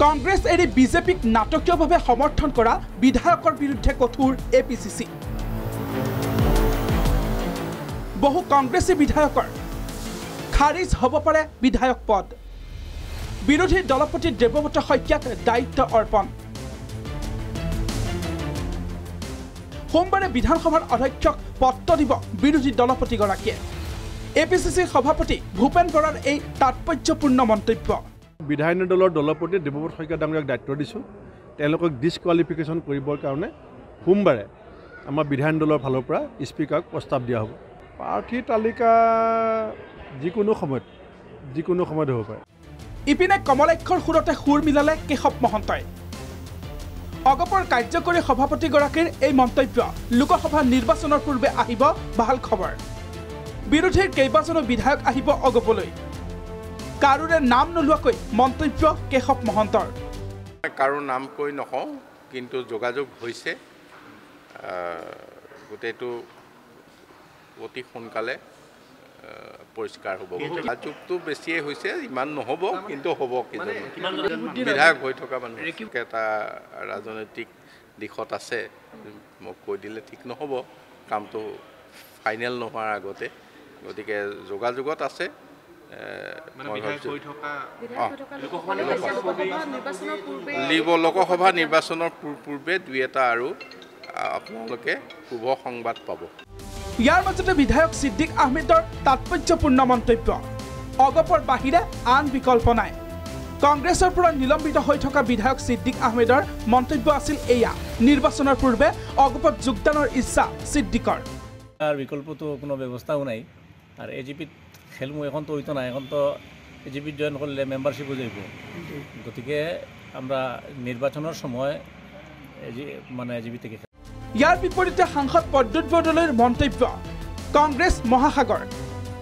কংগ্ৰেছ এৰি বিজেপিক নাটকীয়ভাৱে সমৰ্থন কৰা বিধায়কৰ বিৰুদ্ধে কঠোৰ এপিচিচি। বহু কংগ্ৰেছী বিধায়কৰ খাৰিজ হ'ব পাৰে বিধায়ক পদ। বিৰোধী দলপতি দেৱব্ৰত শইকীয়াক দায়িত্ব অৰ্পণ। সোমবাৰে বিধানসভাৰ অধ্যক্ষক পত্ৰ দিব বিৰোধী দলপতিগৰাকীয়ে। এপিচিচিৰ সভাপতি ভূপেন বৰাৰ এই তাৎপৰ্যপূৰ্ণ মন্তব্য। বিধায়ক দলৰ দলপতি দেৱব্ৰত শইকীয়া ডাঙৰীয়াক দায়িত্ব দিছোঁ, তেওঁলোকক ডিছকুৱালিফিকেশ্যন কৰিবৰ কাৰণে সোমবাৰে আমাৰ বিধায়ক দলৰ ফালৰ পৰা স্পীকাৰক প্ৰস্তাৱ দিয়া হ'ব। প্ৰাৰ্থীৰ তালিকা যিকোনো সময়ত হ'ব পাৰে। ইপিনে কমলাক্ষৰ সুৰতে সুৰ মিলালে কেশৱ মহন্তই। অগপৰ কাৰ্যকৰী সভাপতিগৰাকীৰ এই মন্তব্য লোকসভা নিৰ্বাচনৰ পূৰ্বে আহিব ভাল খবৰ। বিৰোধীৰ কেইবাজনো বিধায়ক আহিব অগপলৈ। কাৰোৰে নাম নোলোৱাকৈ মন্তব্য কেশৱ মহন্তৰ। কাৰো নাম কৈ নকওঁ, কিন্তু যোগাযোগ হৈছে। গোটেইটো অতি সোনকালে পৰিষ্কাৰ হ'ব। যোগাযোগটো বেছিয়ে হৈছে, ইমান নহ'ব কিন্তু হ'ব। বিধায়ক হৈ থকা মানুহ এটা ৰাজনৈতিক দিশত আছে, মোক কৈ দিলে ঠিক নহ'ব, কামটো ফাইনেল নোহোৱাৰ আগতে। গতিকে যোগাযোগত আছে। লোকসভা নিৰ্বাচনৰ পূৰ্বে দুই এটা আৰু আপোনালোকে শুভ সংবাদ পাব। ইয়াৰ মাজতে বিধায়ক ছিদ্দিক আহমেদৰ তাৎপৰ্যপূৰ্ণ মন্তব্য। অগপৰ বাহিৰে আন বিকল্প নাই। কংগ্ৰেছৰ পৰা নিলম্বিত হৈ থকা বিধায়ক ছিদ্দিক আহমেদৰ মন্তব্য আছিল এয়া। নিৰ্বাচনৰ পূৰ্বে অগপত যোগদানৰ ইচ্ছা ছিদ্দিকৰ। আর বিকল্পতো কোনো ব্যবস্থাও নাই। আর এজিপিত খেলমু এখন তো হইতো না, এখন তো এজিপিত জয়েন করলে মেম্বারশিপও যাইব। গতিকে আমরা নির্বাচনের সময় এজিপি থেকে। ইয়াৰ বিপৰীতে সাংসদ প্ৰদ্যুৎ বৰদলৈৰ মন্তব্য, কংগ্ৰেছ মহাসাগৰ,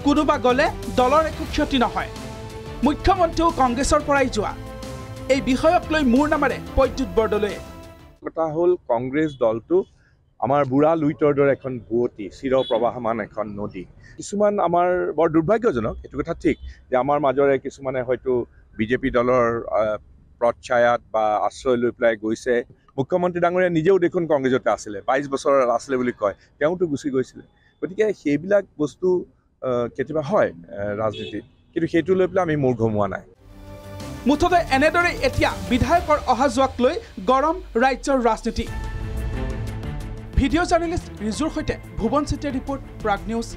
কোনোবা গ'লে দলৰ একো ক্ষতি নহয়। মুখ্যমন্ত্ৰীও কংগ্ৰেছৰ পৰাই যোৱা। এই বিষয়ক লৈ মূৰ নামাৰে প্ৰদ্যুৎ বৰদলৈয়ে। কথা হ'ল কংগ্ৰেছ দলটো আমাৰ বুঢ়া লুইতৰ দৰে এখন বুৱতী, চিৰ প্ৰবাহমান এখন নদী। কিছুমান আমাৰ বৰ দুৰ্ভাগ্যজনক, এইটো কথা ঠিক যে আমাৰ মাজৰে কিছুমানে হয়তো বিজেপি দলৰ প্ৰচ্ছায়াত বা আশ্ৰয় লৈ পেলাই গৈছে। মুখ্যমন্ত্ৰী ডাঙৰীয়া নিজেও দেখোন কংগ্ৰেছতে আছিলে, 22 বছৰ আছিলে বুলি কয়, তেওঁতো গুচি গৈছিলে। গতিকে সেইবিলাক বস্তু কেতিয়াবা হয় ৰাজনীতিত, কিন্তু সেইটো লৈ পেলাই আমি মূৰ ঘমোৱা নাই। মুঠতে এনেদৰে এতিয়া বিধায়কৰ অহা যোৱাক লৈ গৰম ৰাজ্যৰ ৰাজনীতি। ভিডিঅ' জাৰ্নেলিষ্ট ৰিজুৰ সৈতে ভুৱন চেতিয়াৰ ৰিপৰ্ট, প্ৰাগ নিউজ।